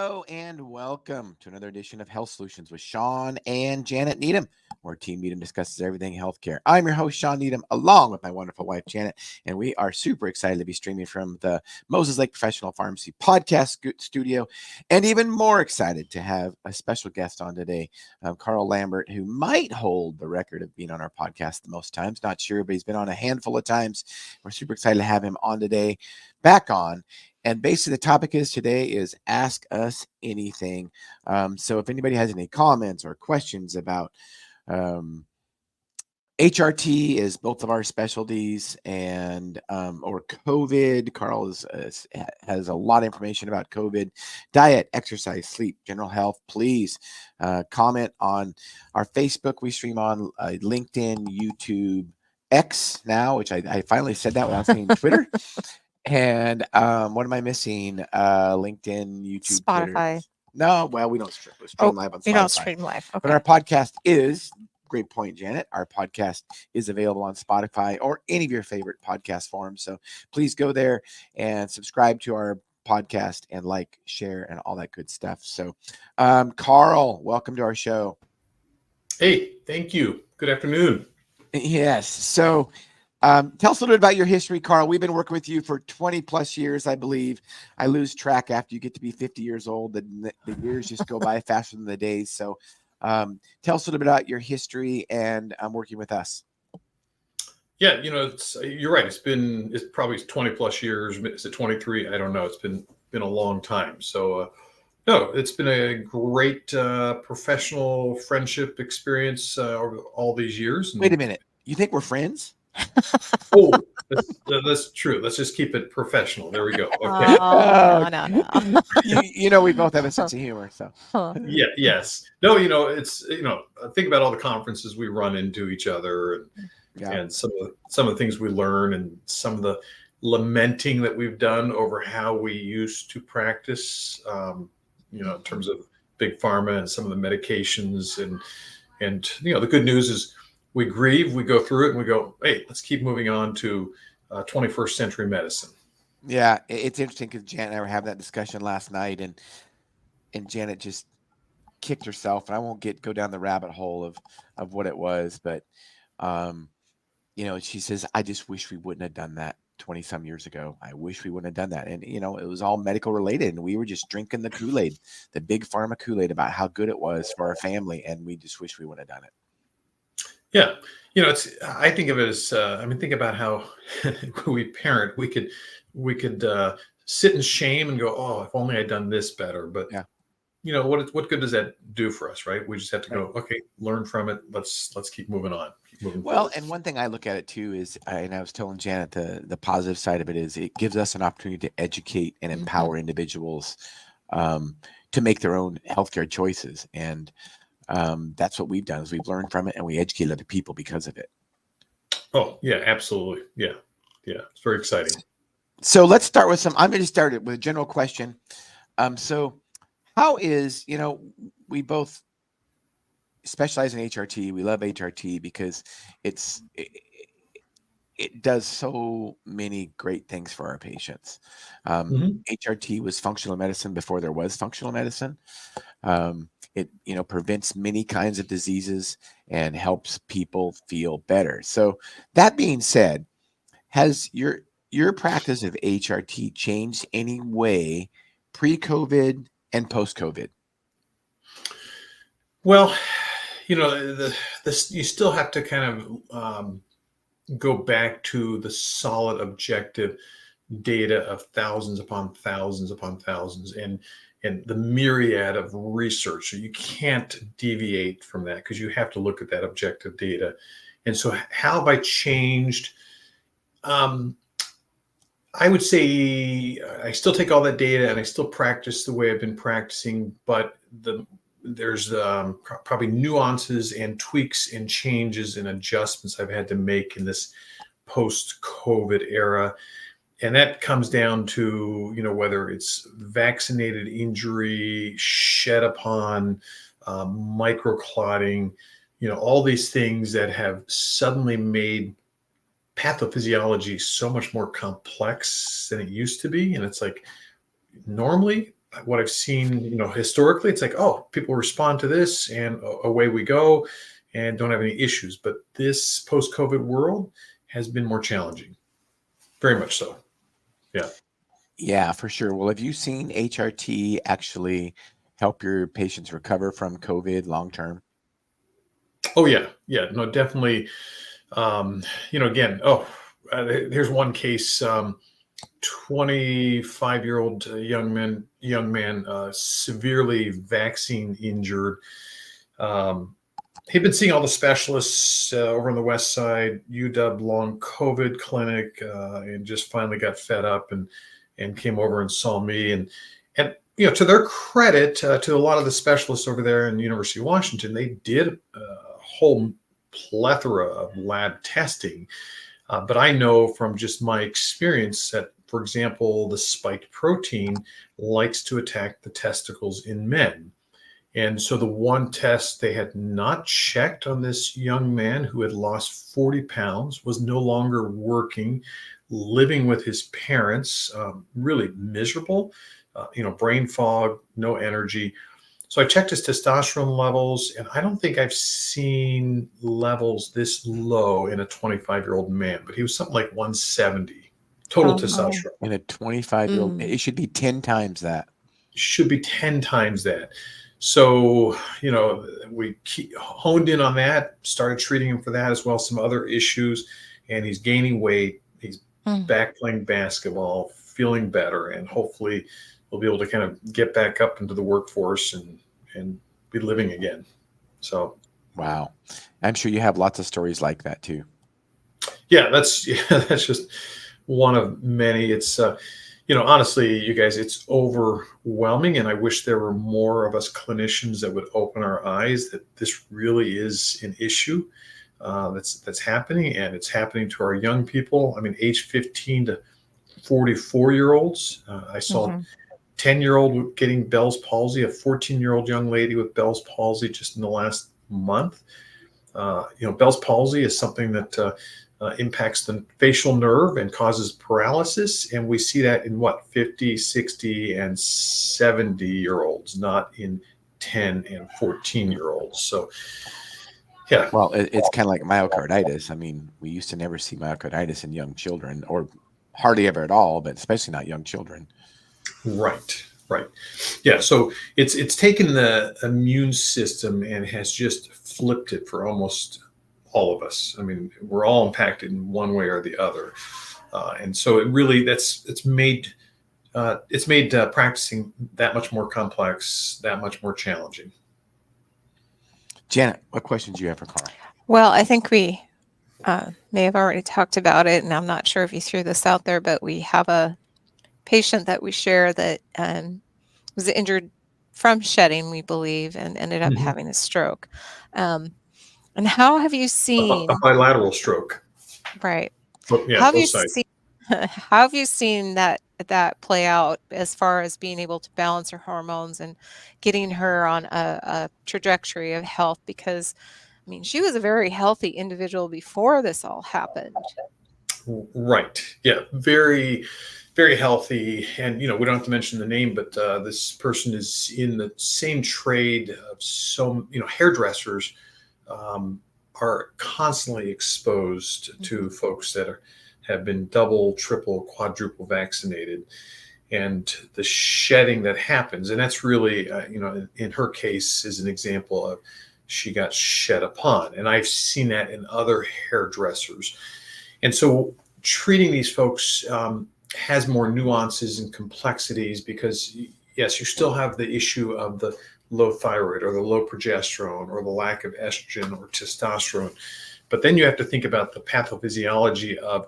Hello and welcome to another edition of Health Solutions with Shawn and Janet Needham, where Team Needham discusses everything healthcare. I'm your host, Shawn Needham, along with my wonderful wife, Janet, and we are super excited to be streaming from the Moses Lake Professional Pharmacy podcast studio, and even more excited to have a special guest on today, Karl Lambert, who might hold the record of being on our podcast the most times. Not sure, but he's been on a handful of times. We're super excited to have him on today, back on. And basically the topic today is ask us anything. So if anybody has any comments or questions about HRT is both of our specialties, and or COVID. Karl has a lot of information about COVID, diet, exercise, sleep, general health. Please comment on our Facebook. We stream on LinkedIn, YouTube, X now, which I finally said that without saying Twitter. And what am I missing? LinkedIn, YouTube, Spotify. Twitter. No, well, we don't stream live on Spotify. You don't stream live. Okay. But our podcast is, great point, Janet. Our podcast is available on Spotify or any of your favorite podcast forums. So please go there and subscribe to our podcast and like, share, and all that good stuff. So, Karl, welcome to our show. Hey, thank you. Good afternoon. Yes. So, tell us a little bit about your history, Karl. We've been working with you for 20 plus years, I believe. I lose track after you get to be 50 years old. The years just go by faster than the days. So tell us a little bit about your history and working with us. Yeah, you're right. It's probably 20 plus years. Is it 23? I don't know. It's been a long time. So no, it's been a great professional friendship experience over all these years. Wait a minute. You think we're friends? Oh, that's true. Let's just keep it professional. There we go. Okay. No. We both have a sense of humor. So yeah, yes. No, it's think about all the conferences we run into each other, and some of the things we learn, and some of the lamenting that we've done over how we used to practice. In terms of big pharma and some of the medications, and the good news is, we grieve, we go through it, and we go, hey, let's keep moving on to 21st century medicine. Yeah, it's interesting because Janet and I were having that discussion last night, and Janet just kicked herself, and I won't go down the rabbit hole of what it was, but she says, I just wish we wouldn't have done that 20 some years ago. I wish we wouldn't have done that. And, it was all medical related, and we were just drinking the Kool-Aid, the big pharma Kool-Aid about how good it was for our family, and we just wish we wouldn't have done it. Yeah. I think of it as, think about how we parent, we could sit in shame and go, oh, if only I'd done this better. But, what good does that do for us, right? We just have to go, okay, learn from it. Let's keep moving on. Well, and one thing I look at it too is, and I was telling Janet, the positive side of it is it gives us an opportunity to educate and empower individuals to make their own healthcare choices. And that's what we've done, is we've learned from it, and we educate other people because of it. Oh yeah, absolutely. Yeah. It's very exciting. So let's start with I'm going to start it with a general question. So how is, we both specialize in HRT. We love HRT because it does so many great things for our patients. HRT was functional medicine before there was functional medicine. It prevents many kinds of diseases and helps people feel better. So that being said, has your practice of HRT changed any way pre-COVID and post-COVID? Well, you still have to kind of go back to the solid objective data of thousands upon thousands upon thousands, and the myriad of research. So you can't deviate from that, because you have to look at that objective data. And so how have I changed? I would say I still take all that data and I still practice the way I've been practicing, but there's probably nuances and tweaks and changes and adjustments I've had to make in this post-COVID era. And that comes down to, whether it's vaccinated injury, shed upon, microclotting, all these things that have suddenly made pathophysiology so much more complex than it used to be. And it's like, normally what I've seen, historically, it's like, oh, people respond to this and away we go and don't have any issues. But this post-COVID world has been more challenging. Very much so. Yeah. Yeah, for sure. Well, have you seen HRT actually help your patients recover from COVID long term? Oh, yeah. Yeah. No, definitely. Again, here's one case, 25-year-old young man, severely vaccine injured. He'd been seeing all the specialists over on the West Side, UW long COVID clinic, and just finally got fed up and came over and saw me. And to their credit, to a lot of the specialists over there in the University of Washington, they did a whole plethora of lab testing. But I know from just my experience that, for example, the spike protein likes to attack the testicles in men. And so the one test they had not checked on this young man who had lost 40 pounds, was no longer working, living with his parents, really miserable, brain fog, no energy. So I checked his testosterone levels, and I don't think I've seen levels this low in a 25-year-old man, but he was something like 170 total testosterone. In a 25-year-old, it should be 10 times that. Should be 10 times that. So, we honed in on that, started treating him for that as well, some other issues, and he's gaining weight. He's back playing basketball, feeling better, and hopefully we'll be able to kind of get back up into the workforce and be living again. So, wow. I'm sure you have lots of stories like that too. Yeah, that's just one of many. It's, honestly, you guys, it's overwhelming. And I wish there were more of us clinicians that would open our eyes that this really is an issue that's happening, and it's happening to our young people. I mean, age 15 to 44-year-olds. I saw 10-year-old getting Bell's palsy, a 14-year-old young lady with Bell's palsy just in the last month. Bell's palsy is something that impacts the facial nerve and causes paralysis. And we see that in 50, 60, and 70-year-olds, not in 10 and 14-year-olds. So, yeah. Well, it's kind of like myocarditis. I mean, we used to never see myocarditis in young children, or hardly ever at all, but especially not young children. Right. Yeah. So it's taken the immune system and has just flipped it for almost all of us. I mean, we're all impacted in one way or the other. And so it really, it's made practicing that much more complex, that much more challenging. Janet, what questions do you have for Karl? Well, I think we may have already talked about it, and I'm not sure if you threw this out there, but we have a patient that we share that was injured from shedding, we believe, and ended up having a stroke. And how have you seen a bilateral stroke? Right. Yeah, how have you seen that play out as far as being able to balance her hormones and getting her on a trajectory of health? Because, I mean, she was a very healthy individual before this all happened. Right. Yeah. Very, very healthy. And, we don't have to mention the name, but this person is in the same trade of hairdressers are constantly exposed to folks that have been double, triple, quadruple vaccinated, and the shedding that happens. And that's really, in her case is an example of she got shed upon. And I've seen that in other hairdressers. And so treating these folks has more nuances and complexities because, yes, you still have the issue of the low thyroid or the low progesterone or the lack of estrogen or testosterone. But then you have to think about the pathophysiology of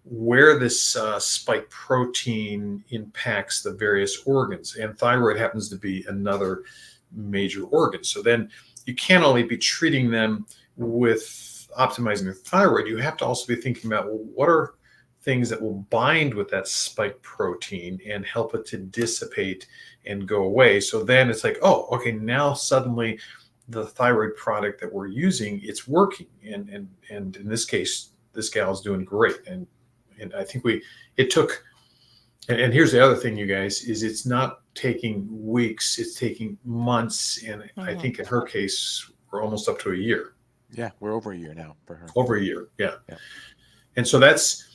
where this spike protein impacts the various organs. And thyroid happens to be another major organ. So then you can't only be treating them with optimizing the thyroid, you have to also be thinking about, well, what are things that will bind with that spike protein and help it to dissipate and go away. So then it's like, oh, okay, now suddenly the thyroid product that we're using, it's working. And in this case, this gal's doing great. And I think it took And here's the other thing, you guys, is it's not taking weeks, it's taking months. And I think in her case, we're almost up to a year. Yeah, we're over a year now for her. Over a year, yeah. And so that's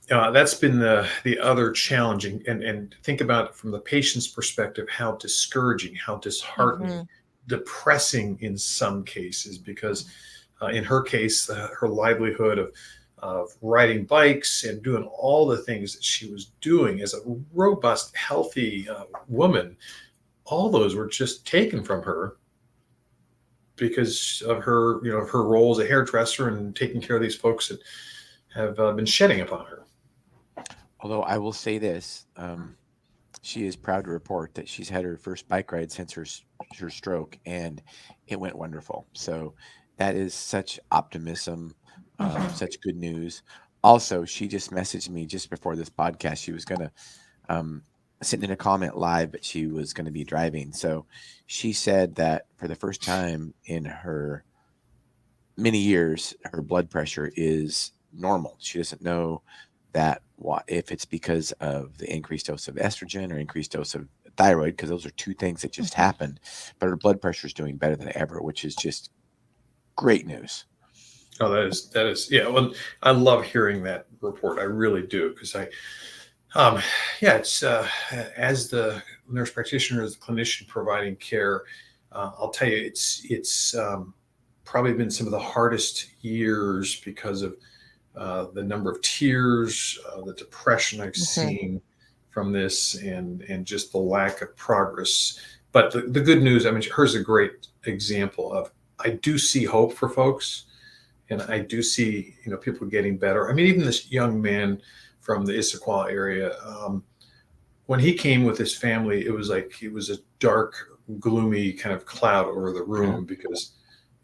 been the other challenging. And think about it from the patient's perspective, how discouraging, how disheartening, depressing in some cases, because in her case, her livelihood of riding bikes and doing all the things that she was doing as a robust, healthy woman, all those were just taken from her because of her, her role as a hairdresser and taking care of these folks that have been shedding upon her. Although I will say this, she is proud to report that she's had her first bike ride since her stroke, and it went wonderful. So that is such optimism. Such good news. Also, she just messaged me just before this podcast. She was going to send in a comment live, but she was going to be driving. So she said that for the first time in her many years, her blood pressure is normal. She doesn't know that if it's because of the increased dose of estrogen or increased dose of thyroid, because those are two things that just happened. But her blood pressure is doing better than ever, which is just great news. Oh, that is, yeah. Well, I love hearing that report. I really do, because it's as the nurse practitioner, as the clinician providing care, I'll tell you, it's probably been some of the hardest years because of the number of tears, the depression I've seen from this, and just the lack of progress. But the good news, I mean, hers is a great example of, I do see hope for folks. And I do see, people getting better. I mean, even this young man from the Issaquah area, when he came with his family, it was a dark, gloomy kind of cloud over the room because,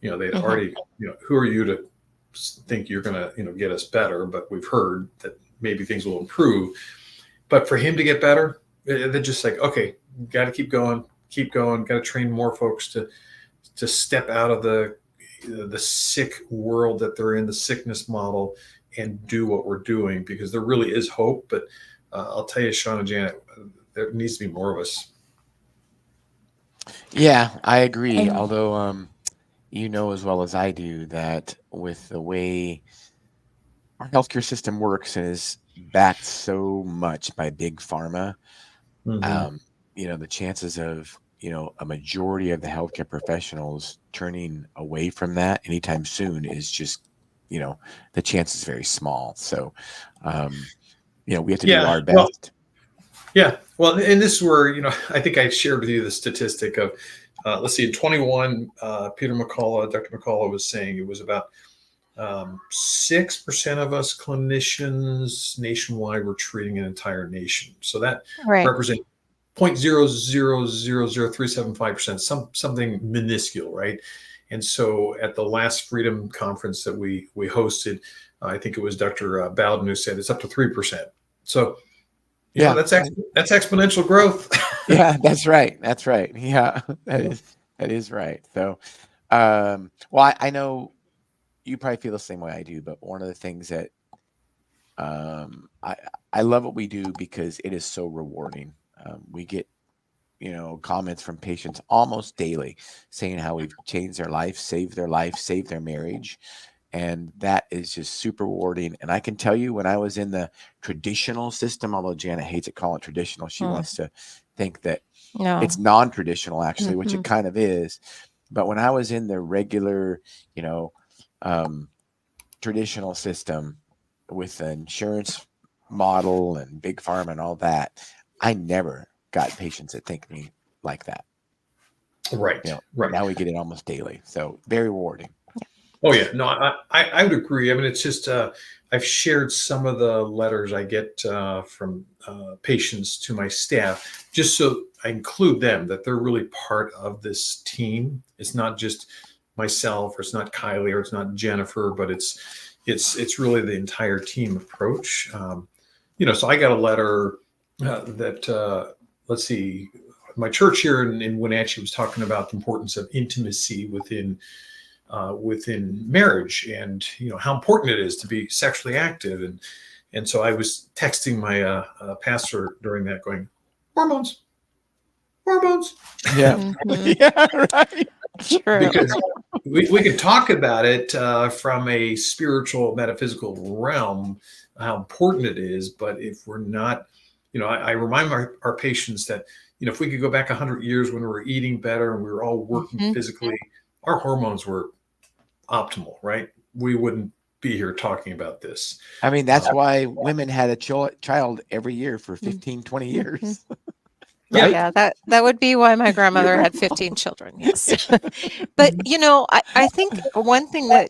they'd already, who are you to think you're going to, get us better? But we've heard that maybe things will improve. But for him to get better, they're just like, okay, got to keep going, got to train more folks to step out of the sick world that they're in, the sickness model, and do what we're doing, because there really is hope. But I'll tell you, Shawn and Janet, there needs to be more of us. Yeah, I agree. Although, as well as I do that with the way our healthcare system works and is backed so much by big pharma, the chances of a majority of the healthcare professionals turning away from that anytime soon is just, the chance is very small. So, we have to do our best. Well, and this is where, I think I shared with you the statistic of, let's see, in 21, Dr. McCullough was saying it was about 6% of us clinicians nationwide were treating an entire nation. So that represents 0.0000375%, something minuscule, right? And so at the last Freedom Conference that we hosted, I think it was Dr. Bowden who said it's up to 3%. So that's exponential growth. Yeah, that's right. Yeah, that is right. So, I know you probably feel the same way I do, but one of the things that I love what we do because it is so rewarding. We get, comments from patients almost daily saying how we've changed their life, saved their marriage. And that is just super rewarding. And I can tell you, when I was in the traditional system, although Janet hates it, call it traditional, she wants to think that it's non-traditional, actually, which it kind of is. But when I was in the regular, traditional system with the insurance model and big pharma and all that, I never got patients that think me like that. Right. Right. Now we get it almost daily. So very rewarding. Oh yeah, no, I would agree. I mean, it's just I've shared some of the letters I get from patients to my staff, just so I include them, that they're really part of this team. It's not just myself, or it's not Kylie, or it's not Jennifer, but it's really the entire team approach. So I got a letter that let's see, my church here in Wenatchee was talking about the importance of intimacy within marriage, and how important it is to be sexually active, And so I was texting my pastor during that going, hormones. Yeah. Mhm. Yeah, right. True. Because we could talk about it from a spiritual, metaphysical realm, how important it is. But if we're not, I remind our patients that, if we could go back 100 years when we were eating better and we were all working Mhm. physically, our hormones were optimal, right? We wouldn't be here talking about this. I mean, that's why women had a child every year for 15, 20 years. Right? Yeah, that would be why my grandmother had 15 children. Yes. But I think one thing that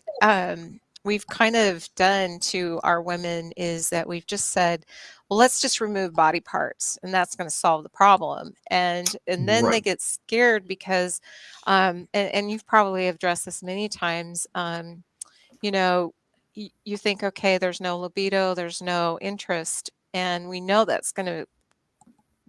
we've kind of done to our women is that we've just said, well, let's just remove body parts and that's going to solve the problem. And then they Right. get scared because and you've probably addressed this many times. You know, you think, okay, there's no libido, there's no interest, and we know that's going to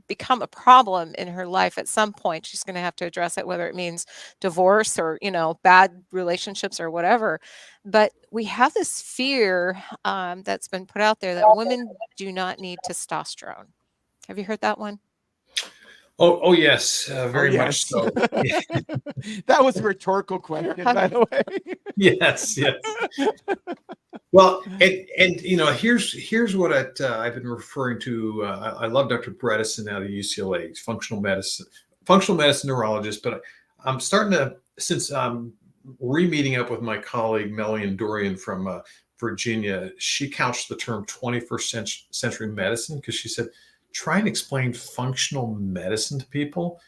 become a problem in her life at some point. She's going to have to address it, whether it means divorce or, bad relationships or whatever. But we have this fear that's been put out there that women do not need testosterone. Have you heard that one? Oh yes, very much yes. so. That was a rhetorical question, by the way. Yes. Well, and here's what I've been referring to. I love Dr. Bredesen out of UCLA, functional medicine neurologist. But I'm starting to, since I'm re-meeting up with my colleague Melanie Dorian from Virginia, she couched the term 21st century medicine because she said, try and explain functional medicine to people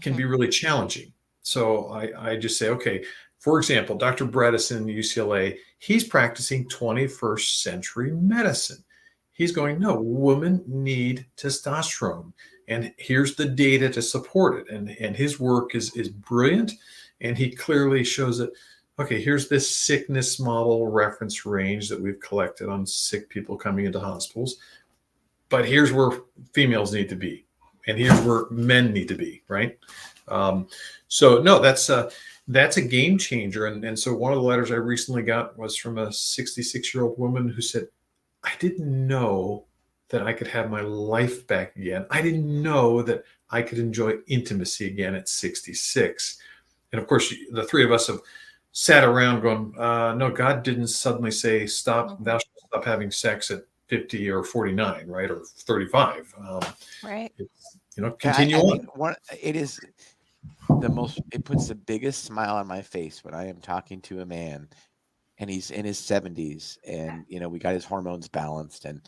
can be really challenging. So I just say, okay, for example, Dr. Bredesen, UCLA, he's practicing 21st century medicine. He's going, no, women need testosterone. And here's the data to support it. And his work is brilliant. And he clearly shows that, okay, here's this sickness model reference range that we've collected on sick people coming into hospitals. But here's where females need to be. And here's where men need to be, right? So no, that's a game changer. And so one of the letters I recently got was from a 66-year-old woman who said, I didn't know that I could have my life back again. I didn't know that I could enjoy intimacy again at 66. And of course, the three of us have sat around going, no, God didn't suddenly say, stop, thou shalt stop having sex at 50 or 49, right? Or 35. Right. Continue on. It is it puts the biggest smile on my face when I am talking to a man and he's in his 70s and, we got his hormones balanced and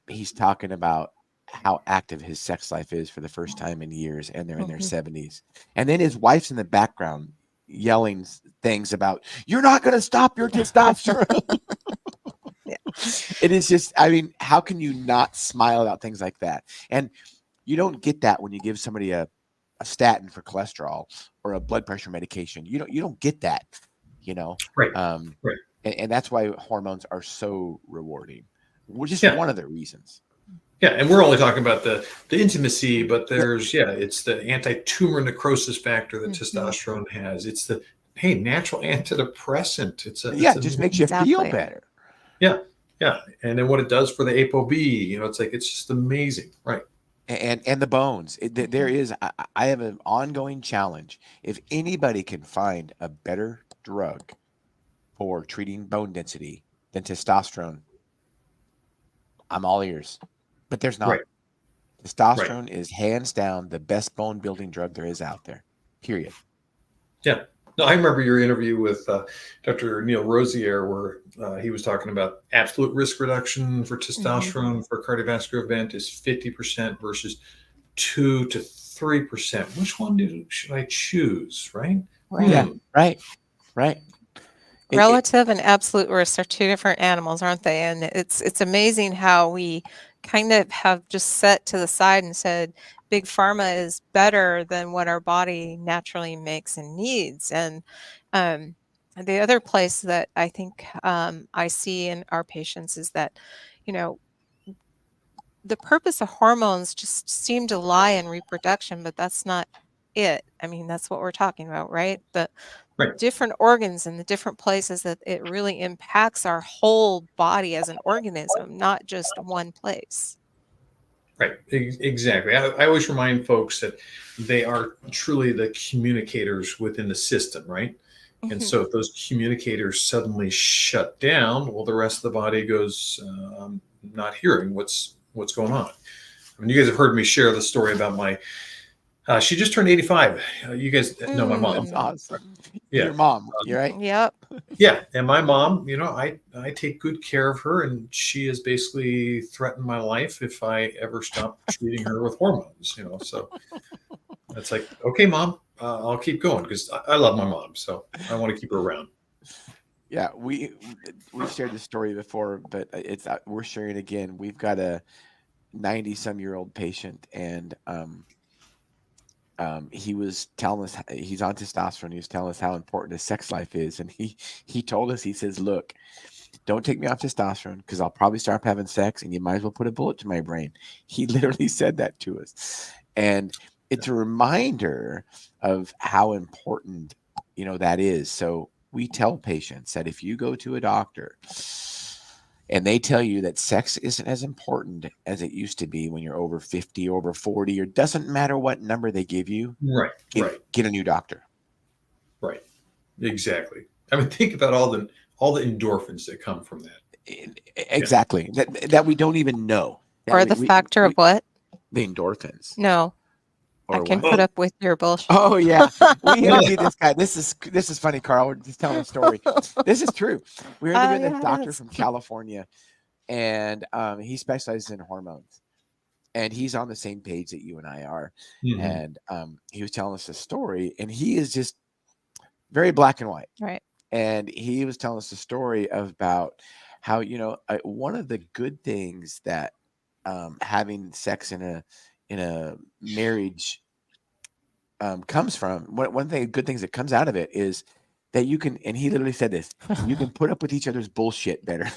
he's talking about how active his sex life is for the first time in years and they're in their 70s. And then his wife's in the background yelling things about, you're not going to stop your testosterone. It is just, how can you not smile about things like that? And you don't get that when you give somebody a statin for cholesterol or a blood pressure medication. You don't get that, Right. Right. And that's why hormones are so rewarding. Which is one of the reasons. Yeah, and we're only talking about the intimacy, but there's it's the anti-tumor necrosis factor that testosterone has. It's the natural antidepressant. It just makes you feel better. Yeah, and then what it does for the ApoB, it's just amazing, right? And the bones. There is. I have an ongoing challenge. If anybody can find a better drug for treating bone density than testosterone, I'm all ears. But there's not. Right. Testosterone is hands down the best bone building drug there is out there. Period. Yeah. No, I remember your interview with Dr. Neil Rosier where he was talking about absolute risk reduction for testosterone for a cardiovascular event is 50% versus 2 to 3%. Which one should I choose, right? Right. Yeah, right. Relative and absolute risk are two different animals, aren't they? And it's amazing how we kind of have just set to the side and said big pharma is better than what our body naturally makes and needs. And the other place that I think I see in our patients is that, the purpose of hormones just seem to lie in reproduction, but that's not it. I mean, that's what we're talking about, right? The Right. different organs and the different places that it really impacts our whole body as an organism, not just one place. Right. Exactly. I always remind folks that they are truly the communicators within the system, right? And so if those communicators suddenly shut down, well, the rest of the body goes, not hearing what's going on. I mean, you guys have heard me share the story about my, she just turned 85. You guys know my mom. That's awesome. Yeah. Your mom, you're right. Yep. Yeah. And my mom, I take good care of her, and she has basically threatened my life if I ever stop treating her with hormones, so it's like, okay, Mom, I'll keep going because I love my mom. So I want to keep her around. Yeah, we've shared this story before, but it's we're sharing again. We've got a 90-some-year-old patient, and he was telling us he's on testosterone. He was telling us how important his sex life is, and he told us, he says, "Look, don't take me off testosterone because I'll probably start having sex, and you might as well put a bullet to my brain." He literally said that to us, and it's a reminder of how important that is. So we tell patients that if you go to a doctor and they tell you that sex isn't as important as it used to be when you're over 50, over 40, or doesn't matter what number they give you, get a new doctor. Right. Exactly. I mean, think about all the endorphins that come from that. Exactly. Yeah. That we don't even know. Or the factor of what? The endorphins. No. Or I can what? put up with your bullshit. Oh yeah, we interviewed this guy. This is funny, Carl. We're just telling a story. This is true. We interviewed this doctor from California, and he specializes in hormones, and he's on the same page that you and I are. Mm-hmm. And he was telling us a story, and he is just very black and white. Right. And he was telling us a story about how one of the good things that having sex in a marriage comes from, one thing, good things that comes out of it is that you can, and he literally said this, you can put up with each other's bullshit better.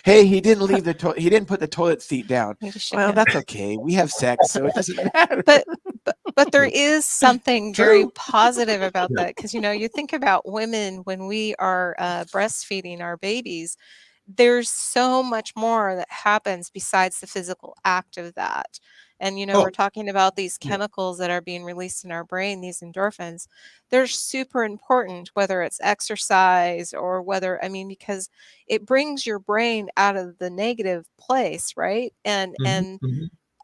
Hey, he didn't put the toilet seat down. Well, that's okay. We have sex, so it doesn't matter. But there is something very positive about that, because you think about women when we are breastfeeding our babies. There's so much more that happens besides the physical act of that. And, we're talking about these chemicals that are being released in our brain, these endorphins. They're super important, whether it's exercise or because it brings your brain out of the negative place, right? And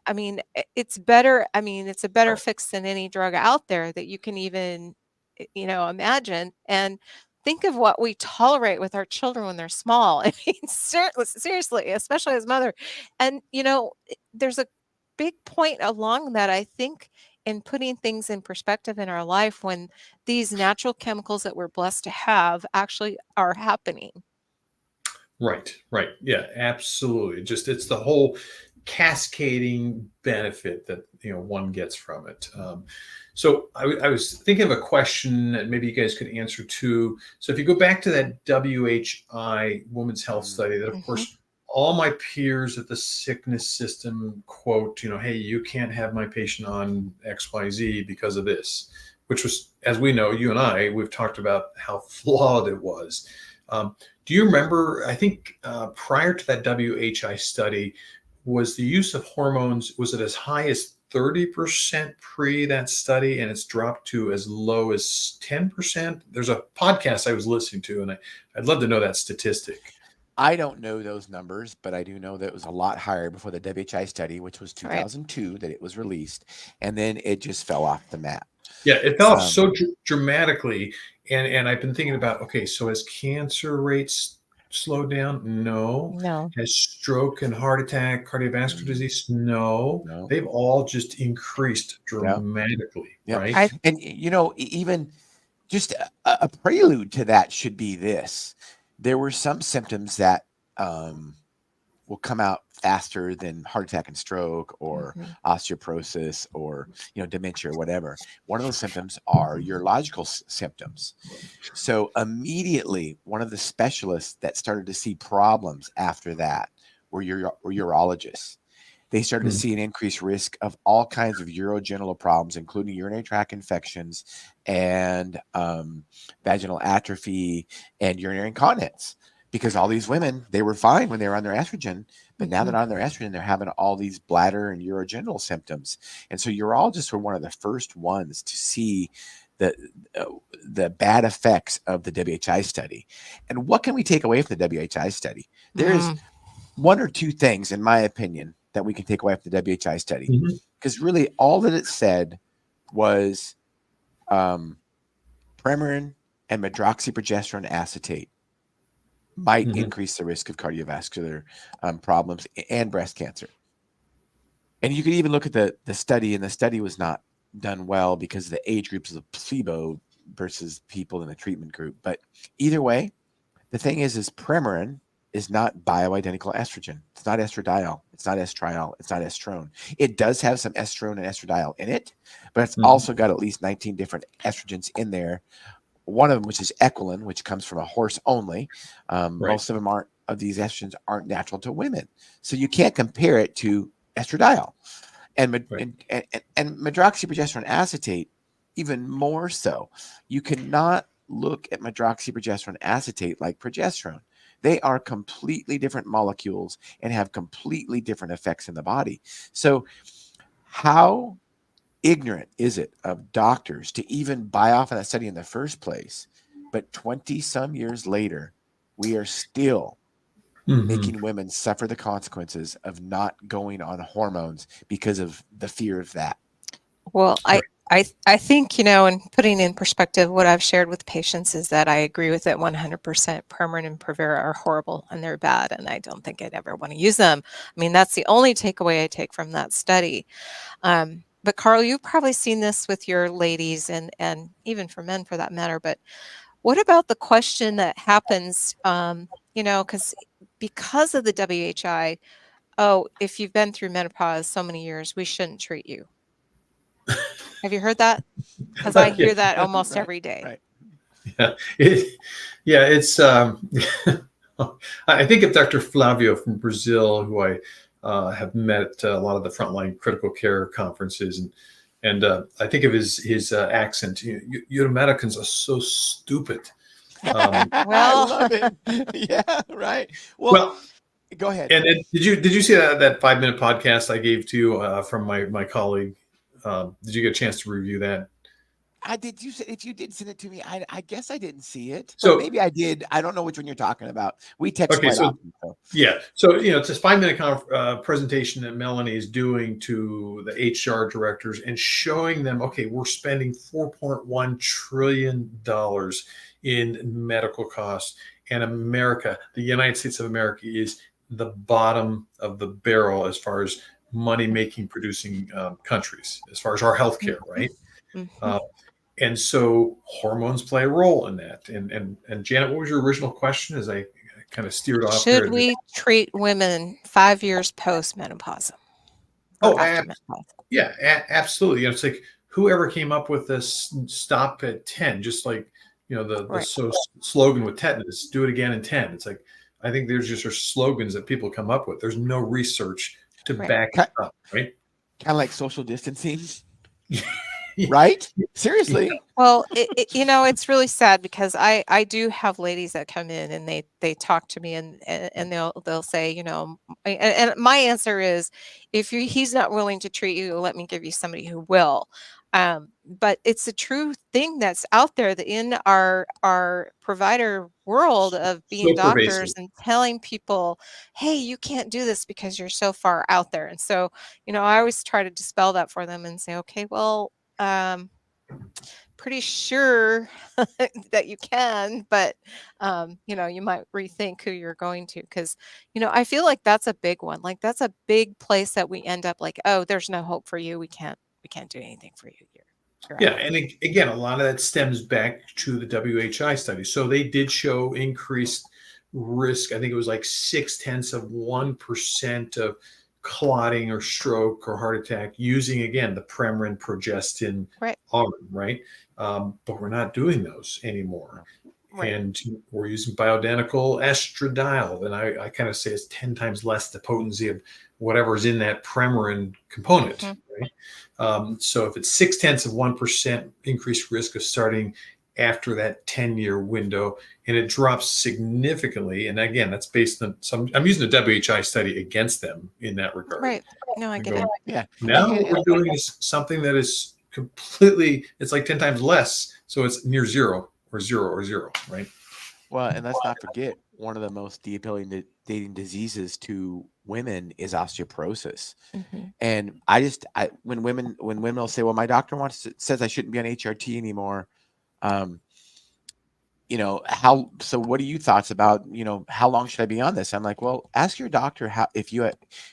I mean, it's better. I mean, it's a better fix than any drug out there that you can even, imagine. And think of what we tolerate with our children when they're small. I mean, seriously, especially as mother. And, there's a big point along that, I think, in putting things in perspective in our life when these natural chemicals that we're blessed to have actually are happening. Right. Yeah, absolutely. It's the whole cascading benefit that one gets from it. So I was thinking of a question that maybe you guys could answer too. So if you go back to that WHI Women's Health study, that of course all my peers at the sickness system quote, hey, you can't have my patient on XYZ because of this, which was, as we know, you and I, we've talked about how flawed it was. Do you remember, I think prior to that WHI study, was the use of hormones, was it as high as 30% pre that study, and it's dropped to as low as 10%? There's a podcast I was listening to, and I'd love to know that statistic. I don't know those numbers, but I do know that it was a lot higher before the WHI study, which was 2002 that it was released, and then it just fell off the map. Yeah, it fell off so dramatically, and I've been thinking about, okay, so has cancer rates slowed down? No. Has stroke and heart attack, cardiovascular disease? No. They've all just increased dramatically, right? And even just a prelude to that should be this. There were some symptoms that will come out faster than heart attack and stroke, or osteoporosis, or dementia, or whatever. One of those symptoms are urological symptoms. So immediately, one of the specialists that started to see problems after that were urologists. they started to see an increased risk of all kinds of urogenital problems, including urinary tract infections and vaginal atrophy and urinary incontinence. Because all these women, they were fine when they were on their estrogen, but now they're on their estrogen, they're having all these bladder and urogenital symptoms. And so urologists were one of the first ones to see the bad effects of the WHI study. And what can we take away from the WHI study? There's one or two things, in my opinion, that we can take away from the WHI study. Because really all that it said was Premarin and medroxyprogesterone acetate might increase the risk of cardiovascular problems and breast cancer. And you could even look at the study, and the study was not done well because of the age groups of placebo versus people in the treatment group. But either way, the thing is Premarin is not bioidentical estrogen. It's not estradiol. It's not estriol. It's not estrone. It does have some estrone and estradiol in it, but it's also got at least 19 different estrogens in there. One of them, which is equilin, which comes from a horse only. Most of them aren't, of these estrogens aren't natural to women. So you can't compare it to estradiol. And medroxyprogesterone acetate, even more so. You cannot look at medroxyprogesterone acetate like progesterone. They are completely different molecules and have completely different effects in the body. So how ignorant is it of doctors to even buy off of that study in the first place? But 20 some years later, we are still making women suffer the consequences of not going on hormones because of the fear of that. Well, I think, and putting in perspective what I've shared with patients is that I agree with it 100%. Premarin and Provera are horrible and they're bad, and I don't think I'd ever want to use them. I mean, that's the only takeaway I take from that study. But Karl, you've probably seen this with your ladies and even for men for that matter. But what about the question that happens, because of the WHI, if you've been through menopause so many years, we shouldn't treat you. Have you heard that? Because I hear that almost every day. Right. Yeah. It's, I think of Dr. Flavio from Brazil, who I have met at a lot of the frontline critical care conferences. And I think of his accent. You Americans are so stupid. Well, I love it. Yeah, right. Well, go ahead. And did you see that 5-minute podcast I gave to you from my colleague? Did you get a chance to review that? I did. If you did send it to me, I guess I didn't see it. So maybe I did. I don't know which one you're talking about. We text quite often. So. Yeah. So it's a 5-minute presentation that Melanie is doing to the HR directors and showing them, okay, we're spending $4.1 trillion in medical costs, and America, the United States of America, is the bottom of the barrel as far as money-making producing countries, as far as our healthcare, right? And so hormones play a role in that. And Janet, what was your original question as I kind of steered off? Should we treat women 5 years post-menopause? Yeah, absolutely. It's like whoever came up with this stop at 10, just like, the slogan with tetanus, do it again in 10. It's like, I think there's just slogans that people come up with. There's no research to back it up, right? Kind of like social distancing. Right? Seriously. Well, it's really sad because I do have ladies that come in and they talk to me and they'll say, and my answer is, if he's not willing to treat you, let me give you somebody who will. But it's a true thing that's out there that in our provider world of being doctors and telling people, hey, you can't do this because you're so far out there. And so, I always try to dispel that for them and say, okay, well, pretty sure that you can, but you might rethink who you're going to, because I feel like that's a big one. Like that's a big place that we end up like, oh, there's no hope for you. We can't do anything for you here. Yeah, and again, a lot of that stems back to the WHI study. So they did show increased risk. I think it was like 0.6% of clotting or stroke or heart attack using, again, the Premarin progestin arm, right? But we're not doing those anymore. And we're using bioidentical estradiol, and I kind of say it's 10 times less the potency of whatever is in that Premarin component, right? So if it's 0.6% increased risk of starting after that 10-year window, and it drops significantly, and again, that's based on I'm using the WHI study against them in that regard. Right. No, I get it. Yeah. Now what we're doing is something that is completely, it's like 10 times less, so it's near zero or zero, right? Well, and let's not forget, one of the most debilitating diseases to women is osteoporosis. And when women will say, well, my doctor says I shouldn't be on HRT anymore. So what are your thoughts about, how long should I be on this? I'm like, well, ask your doctor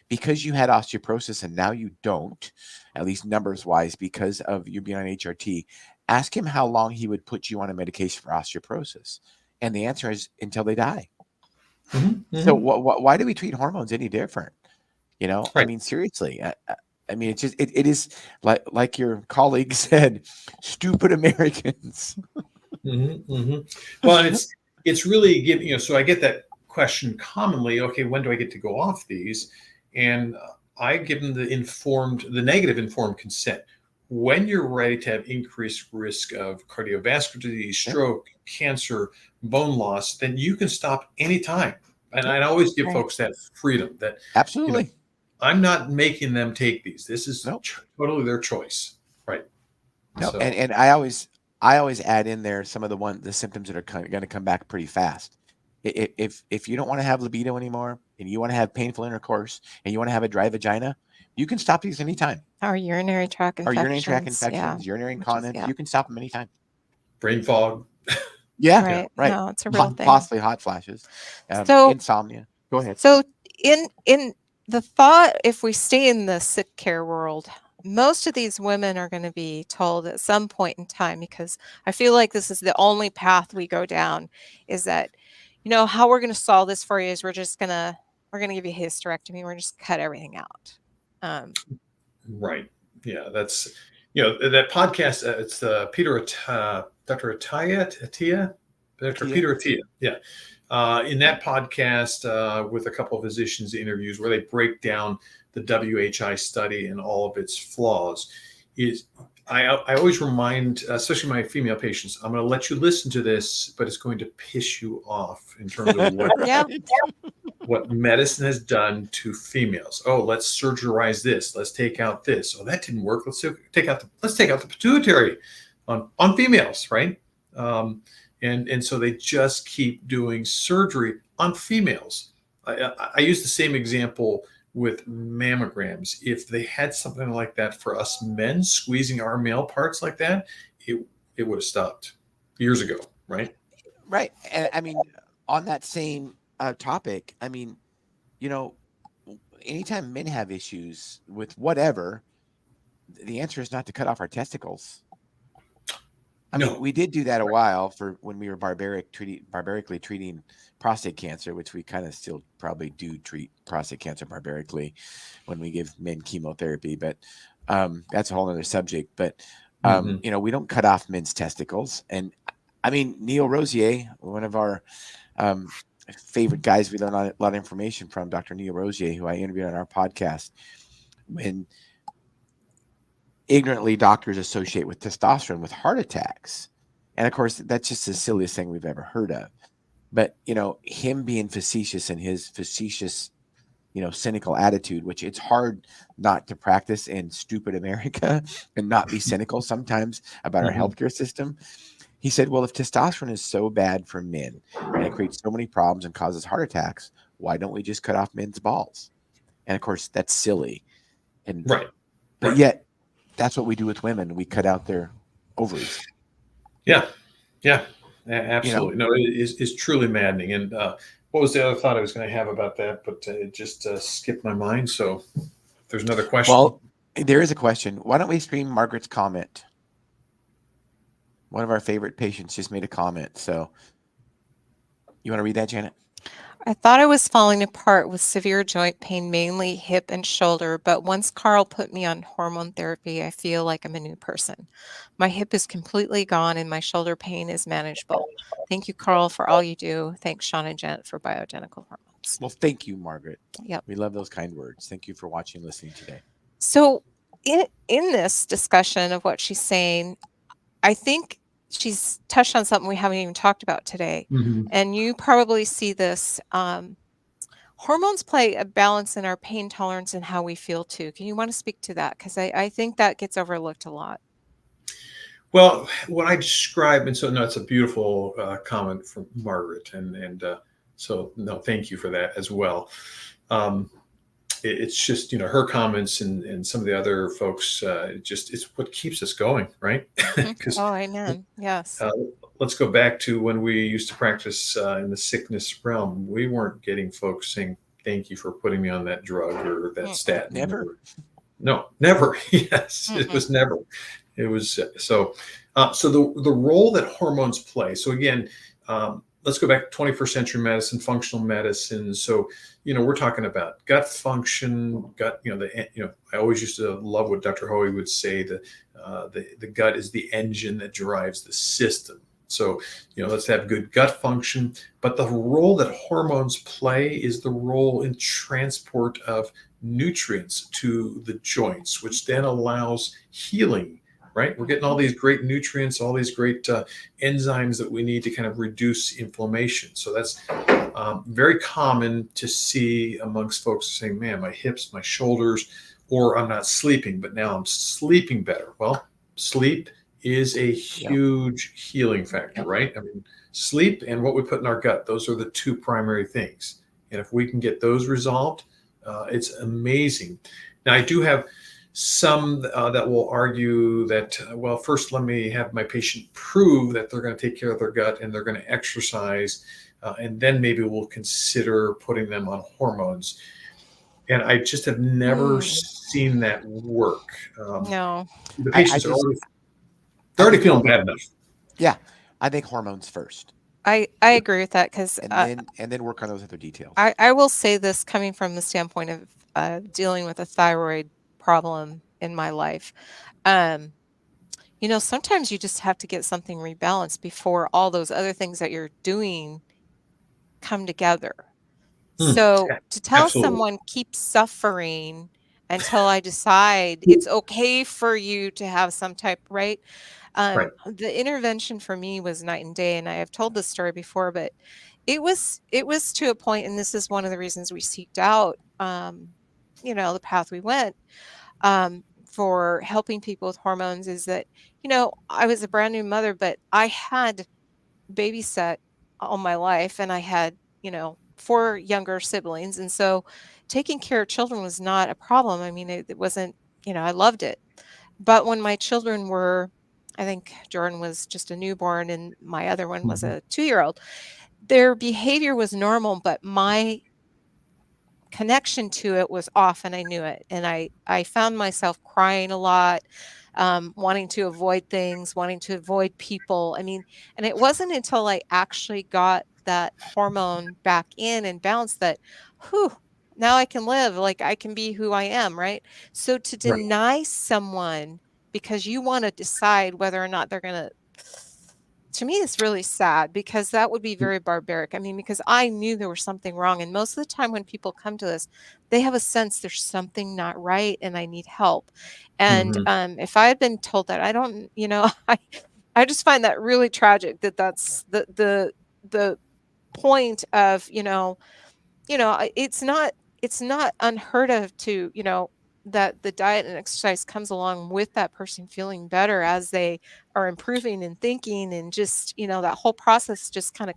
because you had osteoporosis and now you don't, at least numbers wise, because of you being on HRT, ask him how long he would put you on a medication for osteoporosis. And the answer is until they die. So why do we treat hormones any different? I mean, seriously, I mean, it's just, it is like your colleague said, stupid Americans. Well, it's really giving, so I get that question commonly. Okay, when do I get to go off these? And I give them the negative informed consent. When you're ready to have increased risk of cardiovascular disease, stroke, cancer, bone loss, then you can stop anytime. And I always give folks that freedom that absolutely. I'm not making them take these. This is totally their choice. Right. No, and I always add in there some of the symptoms that are going to come back pretty fast. If you don't want to have libido anymore and you want to have painful intercourse and you want to have a dry vagina, you can stop these anytime. Or urinary tract infections. Urinary incontinence. You can stop them anytime. Brain fog. Right. No, it's a real thing. Possibly hot flashes. Insomnia. Go ahead. So in the thought, if we stay in the sick care world, most of these women are going to be told at some point in time, because I feel like this is the only path we go down, is that, how we're going to solve this for you is we're going to give you a hysterectomy. We're just cut everything out. Right. Yeah. That's, that podcast, it's Dr. Attia. Yeah. In that podcast with a couple of physicians interviews where they break down the WHI study and all of its flaws, I always remind, especially my female patients, I'm going to let you listen to this, but it's going to piss you off in terms of what medicine has done to females. Oh, let's surgerize this. Let's take out this. Oh, that didn't work. Let's take out the pituitary on females, right? And so they just keep doing surgery on females. I use the same example with mammograms. If they had something like that for us men, squeezing our male parts like that, it would have stopped years ago, right? Right. And I mean, on that same topic, I mean, anytime men have issues with whatever, the answer is not to cut off our testicles. I mean, we did do that a while for when we were barbarically treating prostate cancer, which we kind of still probably do treat prostate cancer barbarically when we give men chemotherapy. But that's a whole other subject. But, we don't cut off men's testicles. And I mean, Neil Rosier, one of our favorite guys we learn a lot of information from, Dr. Neil Rosier, who I interviewed on our podcast, when ignorantly doctors associate with testosterone with heart attacks. And of course, that's just the silliest thing we've ever heard of. But, him being facetious and his facetious, cynical attitude, which it's hard not to practice in stupid America and not be cynical sometimes about our healthcare system. He said, well, if testosterone is so bad for men and it creates so many problems and causes heart attacks, why don't we just cut off men's balls? And of course, that's silly. And but yet, that's what we do with women. We cut out their ovaries. Yeah, absolutely. No, it is truly maddening. And what was the other thought I was going to have about that? But it just skipped my mind. So if there's another question. Well, there is a question. Why don't we stream Margaret's comment? One of our favorite patients just made a comment. So you want to read that, Janet? I thought I was falling apart with severe joint pain, mainly hip and shoulder, but once Carl put me on hormone therapy, I feel like I'm a new person. My hip is completely gone and my shoulder pain is manageable. Thank you, Carl, for all you do. Thanks, Shawn and Janet, for bioidentical hormones. Well, thank you, Margaret. Yep. We love those kind words. Thank you for watching and listening today. So in this discussion of what she's saying, I think she's touched on something we haven't even talked about today. Mm-hmm. And you probably see this. Hormones play a balance in our pain tolerance and how we feel too. Can you want to speak to that? Because I think that gets overlooked a lot. Well, what I describe, and so no, it's a beautiful comment from Margaret, and so no, thank you for that as well. It's just, her comments and some of the other folks, it's what keeps us going, right? Oh, amen. Yes. Let's go back to when we used to practice in the sickness realm. We weren't getting folks saying, thank you for putting me on that drug or that statin. Never. No, never. Yes, it was never. It was so the role that hormones play. So again, let's go back to 21st century medicine, functional medicine. So, we're talking about gut function, gut, I always used to love what Dr. Hoey would say, that the gut is the engine that drives the system. So, let's have good gut function. But the role that hormones play is the role in transport of nutrients to the joints, which then allows healing. Right? We're getting all these great nutrients, all these great enzymes that we need to kind of reduce inflammation. So that's very common to see amongst folks saying, man, my hips, my shoulders, or I'm not sleeping, but now I'm sleeping better. Well, sleep is a huge healing factor, right? I mean, sleep and what we put in our gut, those are the two primary things. And if we can get those resolved, it's amazing. Now, I do have some that will argue that, well, first let me have my patient prove that they're going to take care of their gut and they're going to exercise, and then maybe we'll consider putting them on hormones. And I just have never seen that work. No. The patients are already feeling bad enough. Yeah, I think hormones first. I agree with that because and then work on those other details. I will say this coming from the standpoint of dealing with a thyroid problem in my life. Sometimes you just have to get something rebalanced before all those other things that you're doing come together. So to tell someone keep suffering until I decide it's okay for you to have some type, right? The intervention for me was night and day, and I have told this story before, but it was to a point, and this is one of the reasons we seeked out, the path we went for helping people with hormones, is that, I was a brand new mother, but I had babysat all my life, and I had, 4 younger siblings. And so taking care of children was not a problem. I mean, it wasn't, I loved it. But when my children were, I think Jordan was just a newborn and my other one was a 2-year-old, their behavior was normal, but my connection to it was off, and I knew it. And I found myself crying a lot, wanting to avoid things, wanting to avoid people. I mean, and it wasn't until I actually got that hormone back in and balanced that, now I can live, like I can be who I am, right? So to deny someone because you want to decide whether or not they're going to me, it's really sad, because that would be very barbaric. I mean, because I knew there was something wrong. And most of the time when people come to us, they have a sense there's something not right and I need help. And if I had been told that, I don't, I just find that really tragic that that's the point of, it's not unheard of to, that the diet and exercise comes along with that person feeling better as they are improving and thinking, and just, that whole process just kind of,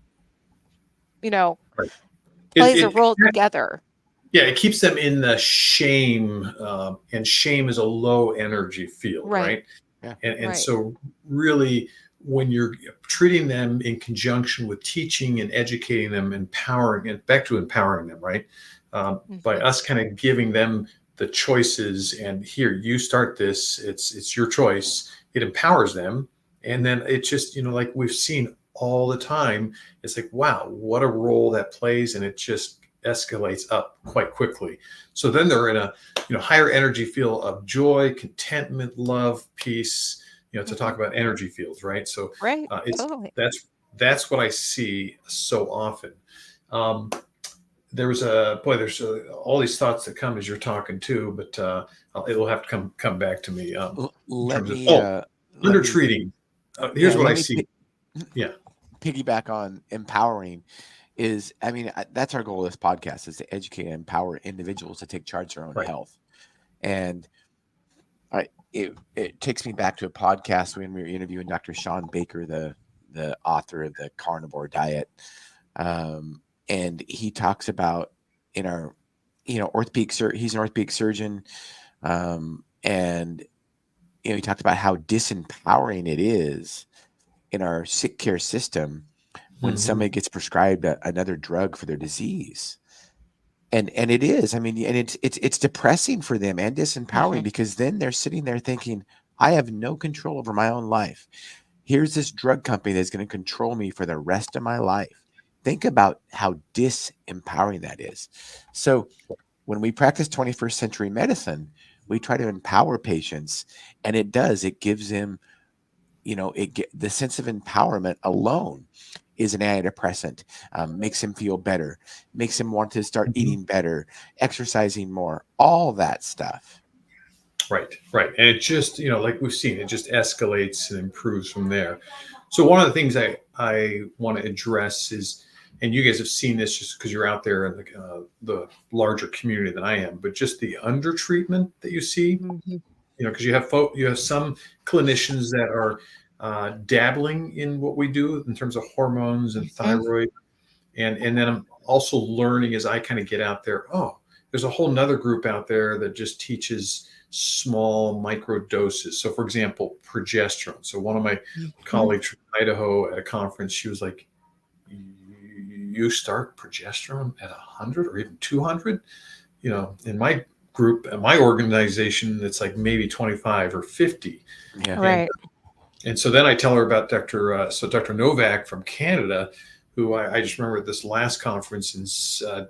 plays a role together. Yeah, it keeps them in the shame, and shame is a low energy field, right? Yeah. And so really, when you're treating them in conjunction with teaching and educating them, empowering them, right? By us kind of giving them the choices, and here, you start this, it's your choice. It empowers them. And then it just, like we've seen all the time. It's like, wow, what a role that plays. And it just escalates up quite quickly. So then they're in a higher energy field of joy, contentment, love, peace, to talk about energy fields, right? So Right. it's Totally. that's what I see so often. There's all these thoughts that come as you're talking too, but it'll have to come back to me. Undertreating. Here's what I see. Piggyback on empowering is, that's our goal of this podcast, is to educate and empower individuals to take charge of their own health. And it takes me back to a podcast when we were interviewing Dr. Shawn Baker, the author of the Carnivore Diet. And he talks about in our, he's an orthopedic surgeon. And, he talked about how disempowering it is in our sick care system when somebody gets prescribed another drug for their disease. And it is, and it's depressing for them and disempowering, because then they're sitting there thinking, I have no control over my own life. Here's this drug company that's going to control me for the rest of my life. Think about how disempowering that is. So when we practice 21st century medicine, we try to empower patients, and it gives them, the sense of empowerment alone is an antidepressant, makes him feel better, makes him want to start eating better, exercising more, all that stuff. Right. And it just, like we've seen, it just escalates and improves from there. So one of the things I want to address is, and you guys have seen this just because you're out there in the larger community than I am, but just the undertreatment that you see, because you have some clinicians that are dabbling in what we do in terms of hormones and thyroid. And then I'm also learning as I kind of get out there, there's a whole nother group out there that just teaches small micro doses. So for example, progesterone. So one of my colleagues from Idaho at a conference, she was like, you start progesterone at 100 or even 200? In my group, in my organization, it's like maybe 25 or 50. Yeah. Right. And so then I tell her about Dr. Novak from Canada, who I just remember at this last conference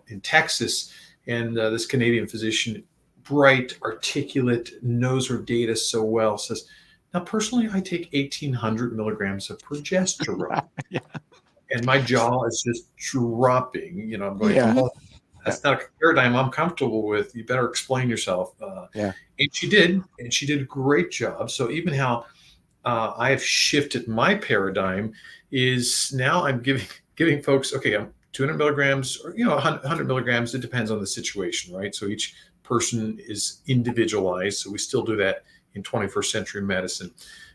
in Texas, and this Canadian physician, bright, articulate, knows her data so well, says, now personally, I take 1,800 milligrams of progesterone. And my jaw is just dropping. I'm going, that's not a paradigm I'm comfortable with. You better explain yourself. And she did a great job. So even how I have shifted my paradigm is now I'm giving folks, I'm 200 milligrams or 100 milligrams. It depends on the situation, right? So each person is individualized. So we still do that in 21st century medicine.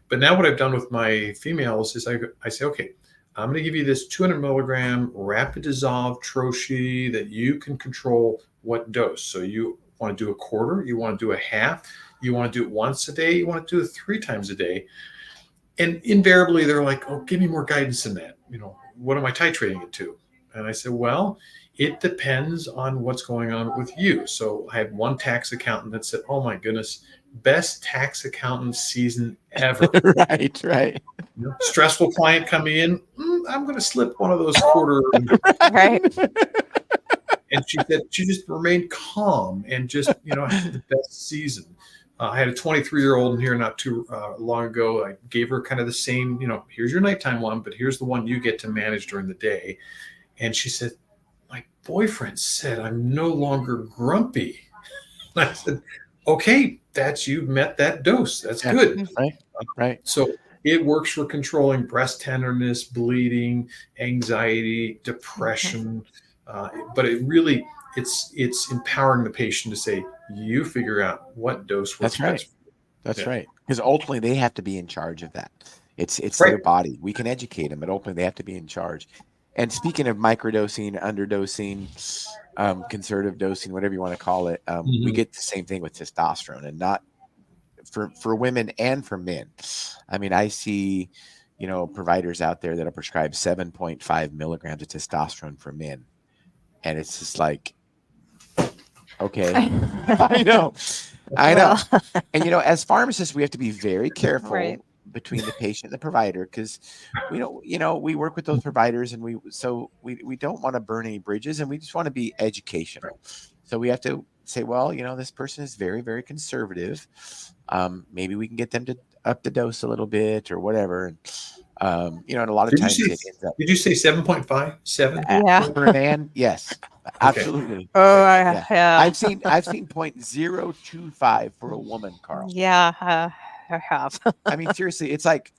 But now what I've done with my females is I say, okay, I'm going to give you this 200 milligram rapid dissolve Troche that you can control what dose. So you want to do a quarter, you want to do a half, you want to do it once a day, you want to do it 3 times a day. And invariably they're like, give me more guidance than that. What am I titrating it to? And I said, well, it depends on what's going on with you. So I had one tax accountant that said, oh my goodness, best tax accountant season ever. Right. Stressful client coming in, I'm going to slip one of those quarter. Right. And she said she just remained calm and just, had the best season. I had a 23-year-old in here not too long ago. I gave her kind of the same, here's your nighttime one, but here's the one you get to manage during the day. And she said, my boyfriend said I'm no longer grumpy. And I said, okay, you've met that dose. That's good. Right. So it works for controlling breast tenderness, bleeding, anxiety, depression. But it really, it's empowering the patient to say, you figure out what dose works best. That's right. Because ultimately they have to be in charge of that. It's their body. We can educate them, but ultimately they have to be in charge. And speaking of microdosing, underdosing, conservative dosing, whatever you want to call it, we get the same thing with testosterone, and not for women and for men. I see, providers out there that are prescribed 7.5 milligrams of testosterone for men. And it's just like, okay, I know. And, as pharmacists, we have to be very careful between the patient and the provider, because we don't, we work with those providers, and we don't want to burn any bridges, and we just want to be educational. So we have to say, well, this person is very, very conservative. Maybe we can get them to up the dose a little bit or whatever. And a lot of times it ends up. Did you say 7.5? 7? Yeah. For a man, yes, absolutely. Oh, Yeah. yeah. I've seen 0.025 for a woman, Karl. Yeah, I have. I mean, seriously, it's like,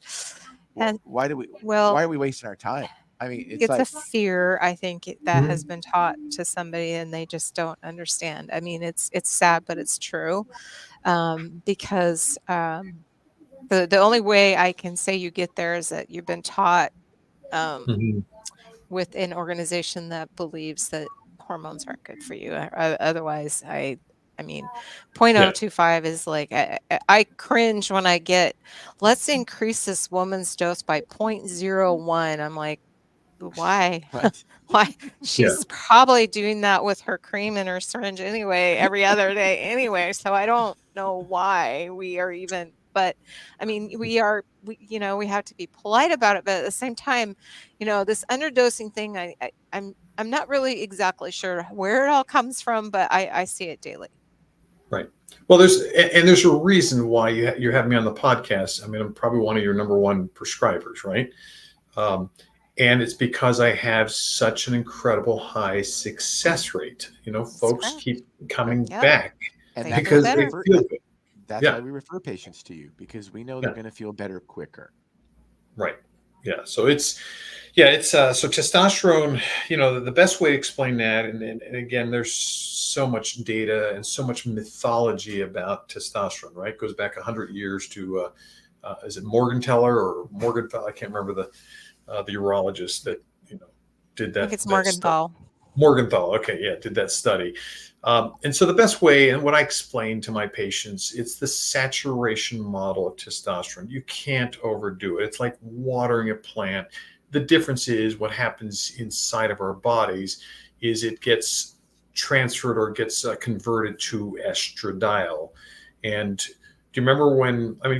And why are we wasting our time? I mean, it's a like, fear, I think, that has been taught to somebody, and they just don't understand. I mean, it's sad, but it's true. Because the only way I can say you get there is that you've been taught with an organization that believes that hormones aren't good for you. Otherwise, I mean, 0.025 is like, I cringe when I get, let's increase this woman's dose by 0.01. I'm like, why? Right. Why? She's probably doing that with her cream and her syringe anyway, every other day anyway. So I don't know why we are even, but I mean, we have to be polite about it. But at the same time, this underdosing thing, I'm not really exactly sure where it all comes from, but I see it daily. Right. Well, there's a reason why you're having me on the podcast. I mean, I'm probably one of your number one prescribers, right? And it's because I have such an incredible high success rate. Folks keep coming back, and because they feel good. That's why we refer patients to you, because we know they're going to feel better quicker. Right. Yeah. So so testosterone, the best way to explain that, and again, there's so much data and so much mythology about testosterone, right? It goes back 100 years to, is it Morgenthaler or Morgenthau? I can't remember the urologist that, did that. I think it's Morgenthau. Morgenthau. Okay. Yeah. Did that study. And so the best way, and what I explain to my patients, it's the saturation model of testosterone. You can't overdo it. It's like watering a plant. The difference is what happens inside of our bodies is it gets transferred or gets converted to estradiol. And do you remember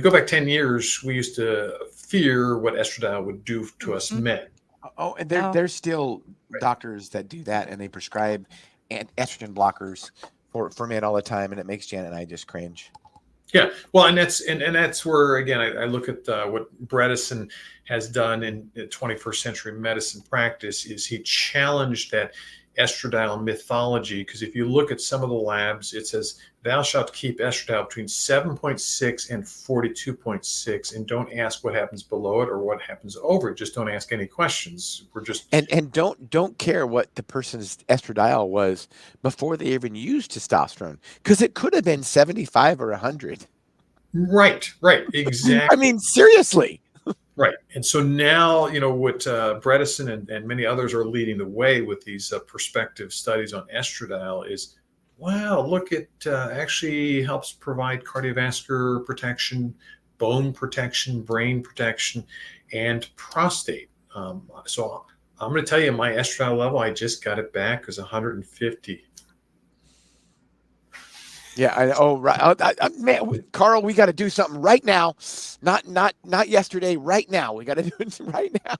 go back 10 years, we used to fear what estradiol would do to us men. Oh, and there's still doctors that do that, and they prescribe estrogen blockers for men all the time, and it makes Janet and I just cringe. Yeah, well, and that's where, again, I look at what Bredesen has done in 21st century medicine practice. Is he challenged that estradiol mythology, because if you look at some of the labs, it says thou shalt keep estradiol between 7.6 and 42.6, and don't ask what happens below it or what happens over it. Just don't ask any questions. We're just and don't care what the person's estradiol was before they even used testosterone, because it could have been 75 or 100. Right, exactly. I mean, seriously. Right. And so now, what Bredesen and many others are leading the way with these prospective studies on estradiol is, wow, look, it actually helps provide cardiovascular protection, bone protection, brain protection, and prostate. So I'm going to tell you, my estradiol level, I just got it back, is 150. Yeah, right. Man, Karl, we got to do something right now. Not yesterday. Right now, we got to do it right now.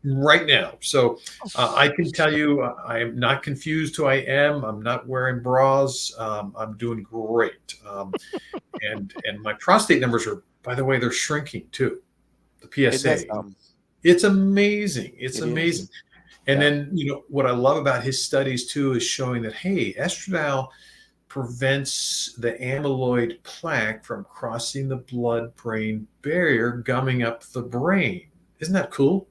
Right now. So I can tell you, I am not confused who I am. I'm not wearing bras. I'm doing great. And my prostate numbers are, by the way, they're shrinking too. The PSA. It's amazing. It's amazing. And then, what I love about his studies too is showing that, hey, estradiol prevents the amyloid plaque from crossing the blood-brain barrier, gumming up the brain. Isn't that cool?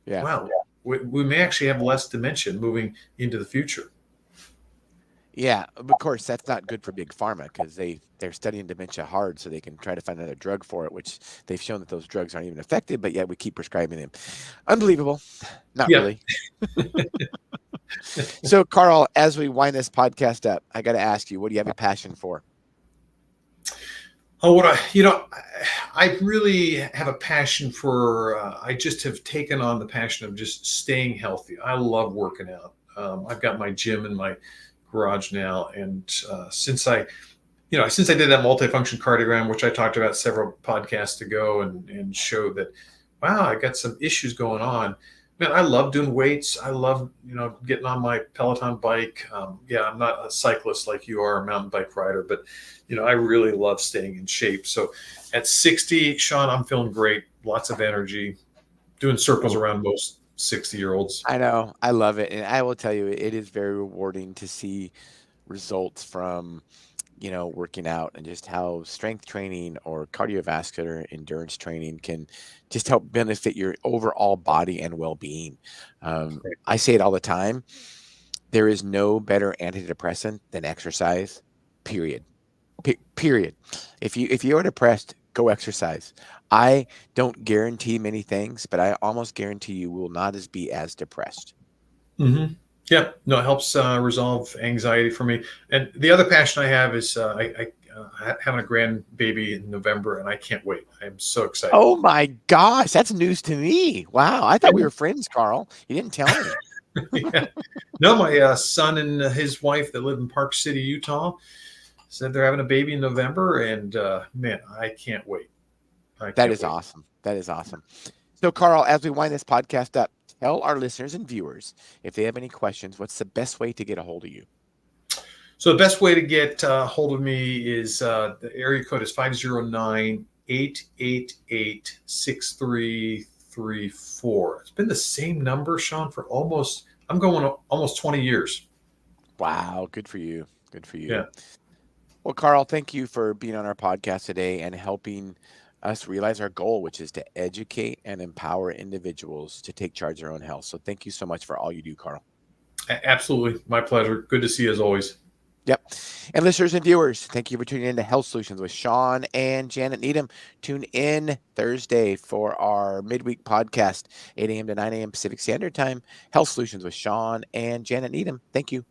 Yeah. Wow. We may actually have less dementia moving into the future. Yeah, of course, that's not good for big pharma, because they're studying dementia hard so they can try to find another drug for it, which they've shown that those drugs aren't even effective, but yet we keep prescribing them. Unbelievable. Not really. So, Karl, as we wind this podcast up, I got to ask you, what do you have a passion for? Oh, I really have a passion for, I just have taken on the passion of just staying healthy. I love working out. I've got my gym in my garage now. And since I since I did that multifunction cardiogram, which I talked about several podcasts ago, and showed that, wow, I got some issues going on. Man, I love doing weights. I love, getting on my Peloton bike. I'm not a cyclist like you are, a mountain bike rider, but, I really love staying in shape. So at 60, Shawn, I'm feeling great. Lots of energy, doing circles around most 60-year-olds. I know. I love it. And I will tell you, it is very rewarding to see results from, working out, and just how strength training or cardiovascular endurance training can just help benefit your overall body and well-being. I say it all the time. There is no better antidepressant than exercise, period. Period. If you are depressed, go exercise. I don't guarantee many things, but I almost guarantee you will not be as depressed. Mm-hmm. Yeah, no, it helps resolve anxiety for me. And the other passion I have is I having a grandbaby in November, and I can't wait. I'm so excited. Oh my gosh, that's news to me. Wow, I thought we were friends, Karl. You didn't tell me. Yeah. No, my son and his wife that live in Park City, Utah, said they're having a baby in November, and man, I can't wait. That is awesome. That is awesome. So, Karl, as we wind this podcast up, tell our listeners and viewers, if they have any questions, what's the best way to get a hold of you? So the best way to get a hold of me is the area code is 509-888-6334. It's been the same number, Shawn, for almost 20 years. Wow. Good for you. Good for you. Yeah. Well, Karl, thank you for being on our podcast today and helping us realize our goal, which is to educate and empower individuals to take charge of their own health. So thank you so much for all you do, Karl. Absolutely. My pleasure. Good to see you as always. Yep. And listeners and viewers, thank you for tuning in to Health Solutions with Shawn and Janet Needham. Tune in Thursday for our midweek podcast, 8 a.m. to 9 a.m. Pacific Standard Time. Health Solutions with Shawn and Janet Needham. Thank you.